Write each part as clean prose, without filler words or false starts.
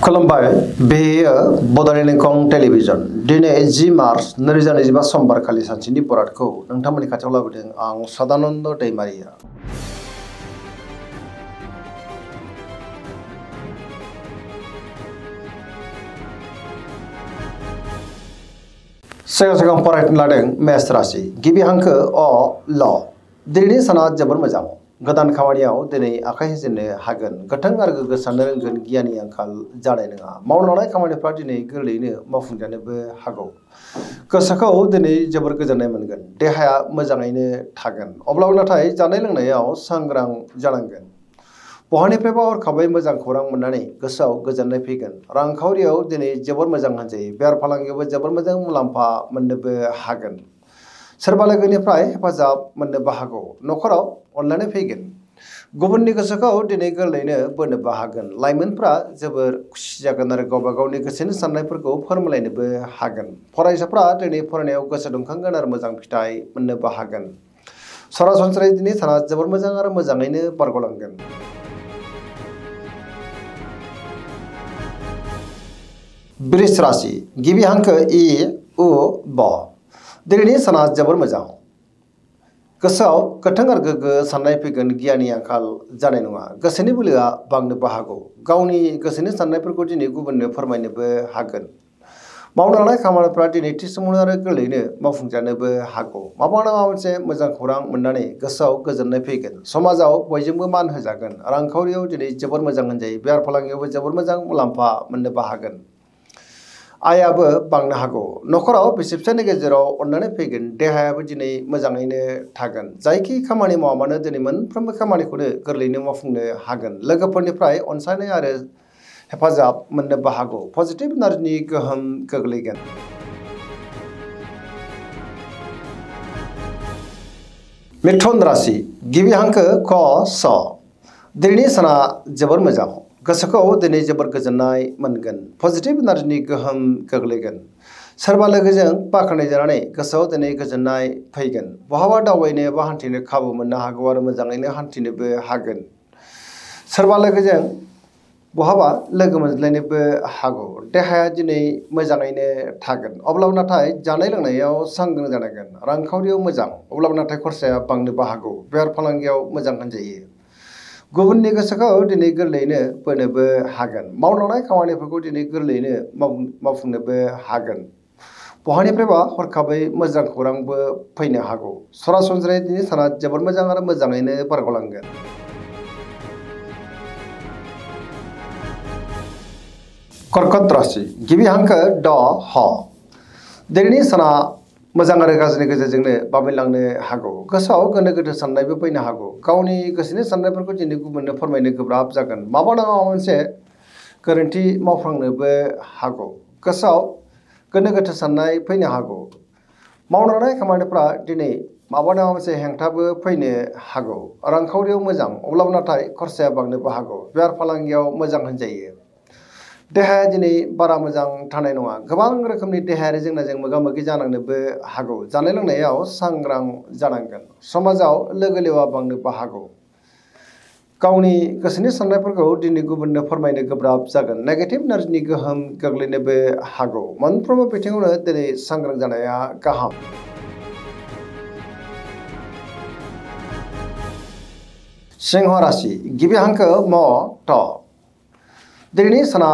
खुलुमबाय बेयो बड'लेण्ड इंखं टेलिभिजन दिनै 10 मार्च 2025 समबार खालि सानसेनि बरादखौ नोंथांमोननि खाथियाव लाबोदों आं सदानन्द दैमारिया। सिगां फरायनो लादों मेष राशि गिबि हांखो अ ल दिनैनि साना जोबोर मोजां गोदान खामानियाव दिनै आखाइ होजेननो हागोन गोथों आरो गोग्गो साननो रोंगोन गियाननि आंखाल जानाय नङा मावनो लानाय खामानिफ्रा दिनै गोरलैयैनो मावफुंजानोबो हागौ गोसोखौ दिनै जोबोर गोजोननाय मोनगोन देहाया मोजाङैनो थागोन अब्लाबो नाथाय जानाय लोंनायाव सांग्रां जानांगोन बहानिफ्रायबा हरखाबै मोजां खौरां मोननानै गोसोआव गोजोननाय फैगोन रांखावरियाव दिनै जोबोर मोजां होनजायो बेफार फालांगियावबो जोबोर मोजां मुलाम्फा मोननोबो हागोन सोरबा लोगोनिफ्राय हेफाजाब मोननोबो हागौ न'खराव अनलायनाय फैगोन गुबुननि गोसोखौ दिनै गोरलैयैनो बोनोबो हागोन लाइमोनफ्रा जोबोर खुसि जागोन आरो गावबा गावनि गोसोनि साननायफोरखौ फोरमायलायनोबो हागोन फरायसाफ्रा दिनै फरायनायाव गोसो दुंखांगोन आरो मोजां फिथाइ मोननोबो हागोन सरासनस्रायै दिनै साना जोबोर मोजां आरो मोजाङैनो बारग'लांगोन। वृष राशि गिबि हांखो इ उ ब दिनैनि साना जोबोर मोजां गोसोआव गोथों आरो गोग्गो साननाय फैगोन गियाननि आंखाल जानाय नङा गोसोनि बोलोआ बांनोबो हागौ गावनि गोसोनि साननायफोरखौ दिनै गुबुननो फोरमायनोबो हागोन मावनो लानाय खामानिफ्रा दिनै थि समावनो आरो गोरलैयैनो मावफुंजानोबो हागौ माबा नङा मोनसे मोजां खौरां मोननानै गोसोआव गोजोननाय फैगोन समाजाव बयजोंबो मान होजागोन रांखावरियाव दिनै जोबोर मोजां होनजायो बेफार फालांगियावबो जोबोर मोजां मुलाम्फा मोननोबो हागोन आयाबो बांनो हागौ न'खराव बिसि फिसायनि गेजेराव अननानै फैगोन देहायाबो दिनै मोजाङैनो थागोन जायखि खामानि मावा मानो दिनै मोनफ्रोमबो खामानिखौनो गोरलैयैनो मावफुंनो हागोन लोगोफोरनिफ्राय अनसायनाय आरो हेफाजाब मोननोबो हागौ पजिटिभ एनार्जिनि गोहोम गोग्लैगोन। मिथुन राशि गिबि हांखो क स दिनैनि साना जोबोर मोजां गोसोखौ दिनै जोबोर गोजोननाय मोनगोन पजिटिभ एनार्जिनि गोहोम गोग्लैगोन सोरबा लोगोजों बाख्नाय जानानै गोसोआव दिनै गोजोननाय फैगोन बहाबा दावबायनो बा हान्थिनो खाबु मोननो हागौ आरो मोजाङैनो हान्थिनोबो हागोन सोरबा लोगोजों बहाबा लोगो मोनज्लायनोबो हागौ देहाया दिनै मोजाङैनो थागोन अब्लाबो नाथाय जानाय लोंनायाव सांग्रां जानांगोन रांखावरियाव मोजां अब्लाबो नाथाय खरसाया बांनोबो हागौ बेफार फालांगियाव मोजां होनजायो गुबुननि गोसोखौ दिनै गोरलैयैनो बोनोबो हागोन मावनो लानाय खामानिफोरखौ दिनै गोरलैयैनो मावफुंनोबो हागोन बहानिफ्रायबा हरखाबै मोजां खौरांबो फैनो हागौ सरासनस्रायै दिनै साना जोबोर मोजां आरो मोजाङैनो बारग'लांगोन। कर्कट राशि गिबि हांखो ड ह दिनैनि साना मोजां आरो गाज्रिनि गेजेरजोंनो बाबेनलांनो हागौ गोसोआव गोनो गोथो साननायबो फैनो हागौ गावनि गोसोनि साननायफोरखौ दिनै गुबुननो फोरमायनो गोब्राब जागोन माबा नङा माबा मोनसे गोरोन्थि मावफ्लांनोबो हागौ गोसोआव गोनो गोथो साननाय फैनो हागौ मावनो लानाय खामानिफ्रा दिनै माबा नङा मोनसे हेंथाबो फैनो हागौ रांखावरियाव मोजां अब्लाबो नाथाय खरसाया बांनोबो हागौ बेफार फालांगियाव मोजां होनजायो देहाया दिनै बारा मोजां थानाय नङा गोबां रोखोमनि देहायारि जेंनाजों मोगा मोगि जानांनोबो हागौ जानाय लोंनायाव सांग्रां जानांगोन समाजाव लोगो लेवा बांनोबो हागौ गावनि गोसोनि साननायफोरखौ दिनै गुबुननो फोरमायनो गोब्राब जागोन नेगेटिभ एनार्जिनि गोहोम गोग्लैनोबो हागौ मोनफ्रोमबो बिथिङावनो दिनै सांग्रां जानाया गाहाम। सिंह राशि गिबि हांखो म ट दिनैनि साना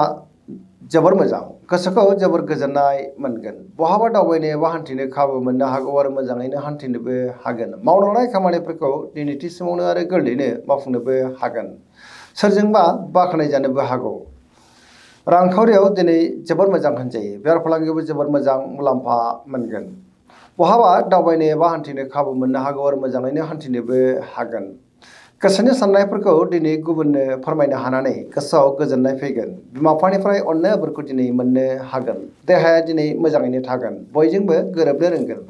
जोबोर मोजां गोसोखौ जोबोर गोजोननाय मोनगोन बहाबा दावबायनो एबा हान्थिनो खाबु मोननो हागौ आरो मोजाङैनो हान्थिनोबो हागोन मावनो लानाय खामानिफोरखौ दिनै थि समावनो आरो गोरलैयैनो मावफुंनोबो हागोन सोरजोंबा बाख्नाय जानोबो हागौ रांखावरियाव दिनै जोबोर मोजां होनजायो बेफार फालांगियावबो जोबोर मोजां मुलाम्फा मोनगोन बहाबा दावबायनो एबा हान्थिनो खाबु मोननो हागौ आरो मोजाङैनो हान्थिनोबो हागोन गोसोनि साननायफोरखौ दिनै गुबुननो फोरमायनो हानानै गोसोआव गोजोननाय फैगोन बिमा बिफानिफ्राय अननाय आबोरखौ दिनै मोननो हागोन देहाया दिनै मोजाङैनो थागोन बयजोंबो गोरोबनो रोंगोन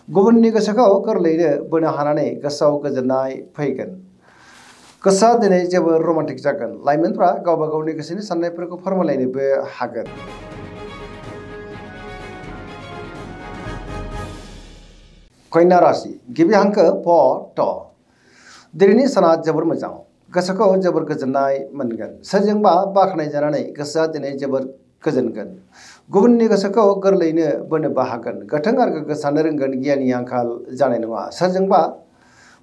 गुबुननि गोसोखौ गोरलैयैनो बोनो हानानै गोसोआव गोजोननाय फैगोन गोसोआ दिनै जोबोर रमान्टिक जागोन लाइमोनफ्रा गावबा गावनि गोसोनि साननायफोरखौ फोरमायलायनोबो हागोन। कन्या राशि गिबि हांखो प ट दिनैनि साना जोबोर मोजां गोसोखौ जोबोर गोजोननाय मोनगोन सोरजोंबा बाख्नाय जानानै गोसोआ दिनै जोबोर गोजोनगोन गुबुननि गोसोखौ गोरलैयैनो बोनो हागोन गोथों आरो गोग्गो साननो रोंगोन गियाननि आंखाल जानाय नङा सोरजोंबा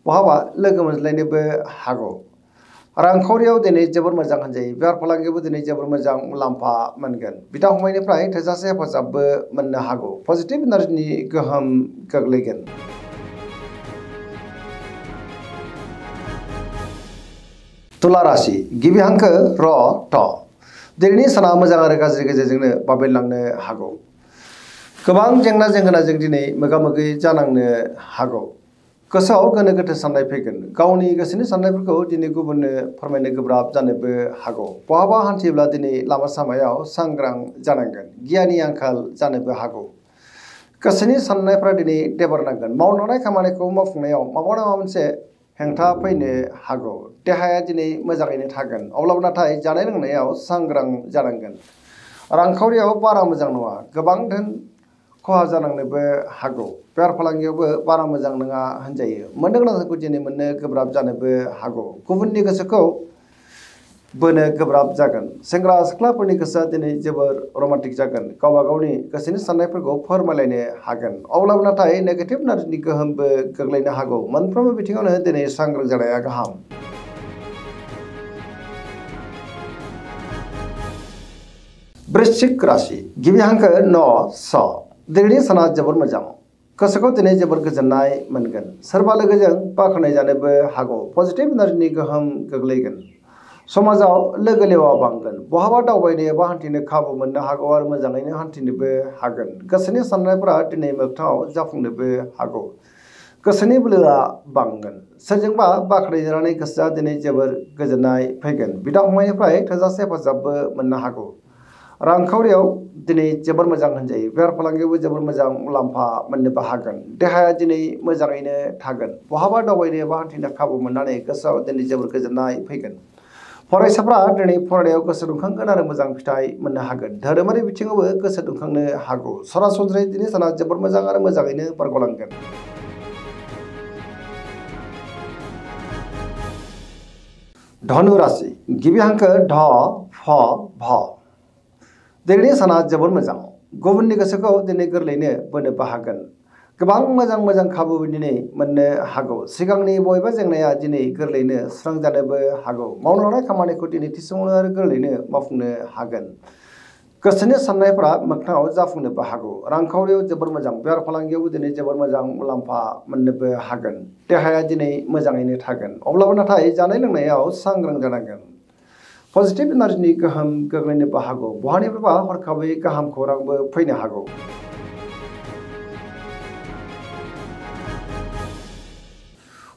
बहाबा लोगो मोनज्लायनोबो हागौ रांखावरियाव दिनै जोबोर मोजां होनजायो बेफार फालांगियावबो दिनै जोबोर मोजां मुलाम्फा मोनगोन बिदा फंबायनिफ्राय थोजासे हेफाजाबबो मोननो हागौ पजिटिभ एनार्जिनि गोहोम गोग्लैगोन तुला राशि गिबि हांखो र ट दिनैनि साना मोजां आरो गाज्रि गेजेरजोंनो बाबेनलांनो हागौ गोबां जेंना जेंगोनाजों दिनै मोगा मोगि जानांनो हागौ गोसोआव गोनो गोथो साननाय फैगोन गावनि गोसोनि साननायफोरखौ दिनै गुबुननो फोरमायनो गोब्राब जानोबो हागौ बहाबा हान्थियोब्ला दिनै लामा सामायाव सांग्रां जानांगोन गियाननि आंखाल जानोबो हागौ गोसोनि साननायफ्रा दिनै देबारनांगोन मावनांनाय खामानिखौ मावफुंनायाव माबा नङा मोनसे हेंथा फैनो हागौ देहाया दिनै मोजाङैनो थागोन अब्लाबो नाथाय जानाय लोंनायाव सांग्रां जानांगोन रांखावरियाव बारा मोजां नङा गोबां धोन खहा जानांनोबो हागौ बेफार फालांगियावबो बारा मोजां नङा होनजायो मोननो गोनांखौ दिनै मोननो गोब्राब जानोबो हागौ गुबुननि गोसोखौ बोनो गोब्राब जागोन सेंग्रा सिख्लाफोरनि गोसोआ दिनै जोबोर रमान्टिक जागोन गावबा गावनि गोसोनि साननायफोरखौ फोरमायलायनो हागोन अब्लाबो नाथाय नेगेटिभ एनार्जिनि गोहोमबो गोग्लैनो हागौ मोनफ्रोमबो बिथिङावनो दिनै सांग्रां जानाया गाहाम वृश्चिक राशि गिबि हांखो न स दिनैनि साना जोबोर मोजां गोसोखौ दिनै जोबोर गोजोननाय मोनगोन सोरबा लोगोजों बाख्नाय जानोबो हागौ पजिटिभ एनार्जिनि गोहोम गोग्लैगोन समाजाव लोगो लेवा बांगोन बहाबा दावबायनो एबा हान्थिनो खाबु मोननो हागौ आरो मोजाङैनो हान्थिनोबो हागोन गोसोनि साननायफोरा दिनै मोगथाङाव जाफुंनोबो हागौ गोसोनि बोलोआ बांगोन सोरजोंबा बाख्नाय जानानै गोसोआ दिनै जोबोर गोजोननाय फैगोन बिदा फंबायनिफ्राय थोजासे हेफाजाबबो मोननो हागौ रांखावरियाव दिनै जोबोर मोजां होनजायो बेफार फालांगियावबो जोबोर मोजां मुलाम्फा मोननोबो हागोन देहाया दिनै मोजाङैनो थागोन बहाबा दावबायनो एबा हान्थिनो खाबु मोननानै गोसोआव दिनै जोबोर गोजोननाय फैगोन फरायसाफ्रा दिनै फरायनायाव गोसो दुंखांगोन आरो मोजां फिथाइ मोननो हागोन धोरोमारि बिथिङावबो गोसो दुंखांनो हागौ सरासनस्रायै दिनै साना जोबोर मोजां आरो मोजाङैनो बारग'लांगोन धनु राशि गिबि हांखो ध फ भ दिनैनि साना जोबोर मोजां गुबुननि गोसोखौ दिनै गोरलैयैनो बोनो हागोन गोबां मोजां खाबु दिनै मोननो हागौ सिगांनि बबेबा जेंनाया दिनै गोरलैयैनो सुस्रांजानोबो हागौ मावनो लानाय खामानिखौ दिनै थि समावनो आरो गोरलैयैनो मावफुंनो हागोन गोसोनि साननायफ्रा मोगथाङाव जाफुंनोबो हागौ रांखावरियाव जोबोर मोजां बेफार फालांगियावबो दिनै जोबोर मोजां मुलाम्फा मोननोबो हागोन देहाया दिनै मोजाङैनो थागोन अब्लाबो नाथाय जानाय लोंनायाव सांग्रां जानांगोन पजिटिभ एनार्जिनि गोहोम गोग्लैनोबो हागौ बहानिफ्रायबा हरखाबै गाहाम खौरांबो फैनो हागौ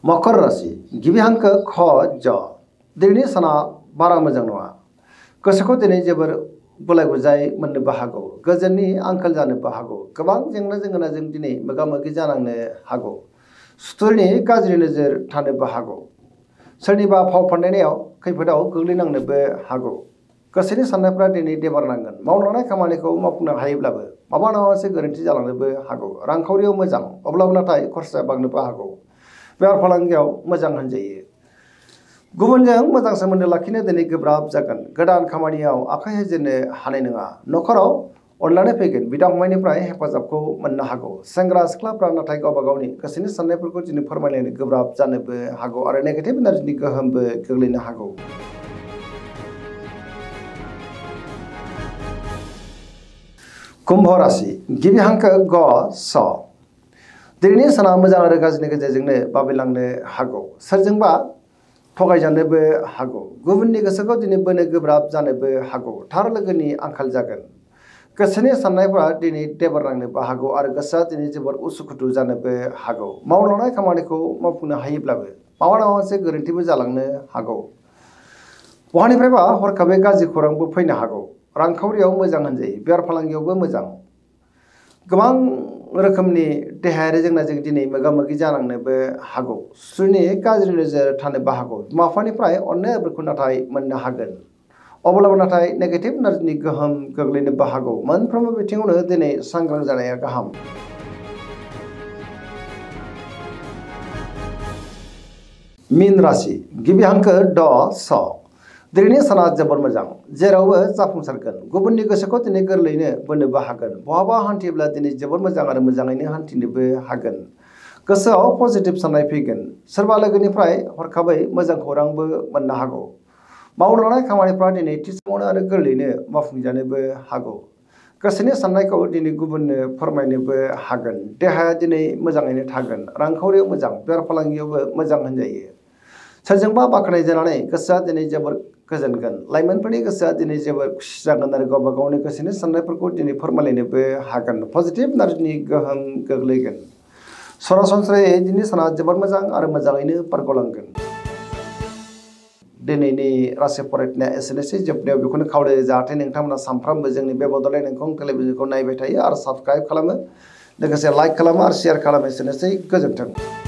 मकर राशि गिबि हांखो ख ज दिनैनि साना बारा मोजां नङा गोसोखौ दिनै जोबोर गुलाय गुजाय मोननोबो हागौ गोजोननि आंखाल जानोबो हागौ गोबां जेंना जेंगोनाजों दिनै मोगा मोगि जानांनो हागौ सुथुरनि गाज्रि नोजोर थानोबो हागौ सोरनिबा फाव फान्दायनायाव खैफोदाव गोग्लैनांनोबो हागौ गोसोनि साननायफ्रा दिनै देबारनांगोन मावलांनाय खामानिखौ मावफुंनो हायोब्लाबो माबा नङा मोनसे गोरोन्थि जालांनोबो हागौ रांखावरियाव मोजां अब्लाबो नाथाय खरसाया बांनोबो हागौ बेफार फालांगियाव मोजां होनजायो गुबुनजों मोजां सोमोन्दो लाखिनो दिनै गोब्राब जागोन गोदान खामानियाव आखाइ होजेननो हानाय नङा न'खराव अनलायनाय फैगोन बिदा फंबायनिफ्राय हेफाजाबखौ मोननो हागौ सेंग्रा सिख्लाफ्रा नाथाय गावबा गावनि गोसोनि साननायफोरखौ दिनै फोरमायलायनो गोब्राब जानोबो हागौ आरो नेगेटिभ एनार्जिनि गोहोमबो गोग्लैनो हागौ कुम्भ राशि गिबि हांखो ग स दिनैनि साना मोजां आरो गाज्रिनि गेजेरजोंनो बाबेनलांनो हागौ सोरजोंबा थगायजानोबो हागौ गुबुननि गोसोखौ दिनै बोनो गोब्राब जानोबो हागौ थार लोगोनि आंखाल जागोन गोसोनि साननायफ्रा दिनै देबारनांनोबो हागौ आरो गोसोआ दिनै जोबोर उसुखुथु जानोबो हागौ मावलांनाय खामानिखौ मावफुंनो हायोब्लाबो माबा नङा मोनसे गोरोन्थिबो जालांनो हागौ बहानिफ्रायबा हरखाबै गाज्रि खौरांबो फैनो हागौ रांखावरियाव मोजां होनजायो बेफार फालांगियावबो मोजां गोबां रोखोमनि देहायारि जेंनाजों दिनै मोगा मोगि जानांनोबो हागौ सुथुरनि गाज्रि नोजोर थानोबो हागौ बिमा बिफानिफ्राय अननाय आबोरखौ नाथाय मोननो हागोन अब्लाबो नाथाय नेगेटिभ एनार्जिनि गोहोम गोग्लैनोबो हागौ मोनफ्रोमबो बिथिङावनो दिनै सांग्रां जानाया गाहाम मीन राशि गिबि हांखो ड स दिनैनि साना जोबोर मोजां जेरावबो जाफुंसारगोन गुबुननि गोसोखौ दिनै गोरलैयैनो बोनोबो हागोन बहाबा हान्थियोब्ला दिनै जोबोर मोजां आरो मोजाङैनो हान्थिनोबो हागोन गोसोआव पजिटिभ साननाय फैगोन सोरबा लोगोनिफ्राय हरखाबै मोजां खौरांबो मोननो हागौ मावनो लानाय खामानिफ्रा दिनै थि समावनो आरो गोरलैयैनो मावफुंजानोबो हागौ गोसोनि साननायखौ दिनै गुबुननो फोरमायनोबो हागोन देहाया दिनै मोजाङैनो थागोन रांखावरियाव मोजां बेफार फालांगियावबो मोजां होनजायो सोरजोंबा बाख्नाय जानानै गोसोआ दिनै जोबोर गोजोनगोन लाइमोनफोरनि गोसोआ दिनै जोबोर खुसि जागोन आरो गावबा गावनि गोसोनि साननायफोरखौ दिनै फोरमायलायनोबो हागोन पजिटिभ एनार्जिनि गोहोम गोग्लैगोन सरासनस्रायै दिनै साना जोबोर मोजां आरो मोजाङैनो बारग'लांगोन दिनैनि राशि फरायनाया एसेनोसै जोबनायाव बेखौनो खावलायो जाहाथे नोंथांमोना सानफ्रामबो जोंनि बे बड'लेण्ड इंखं टेलिभिजनखौ नायबाय थायो आरो साबस्क्राइब खालामो लोगोसे लाइक खालामो आरो शेयार खालामो एसेनोसै गोजोन्थों।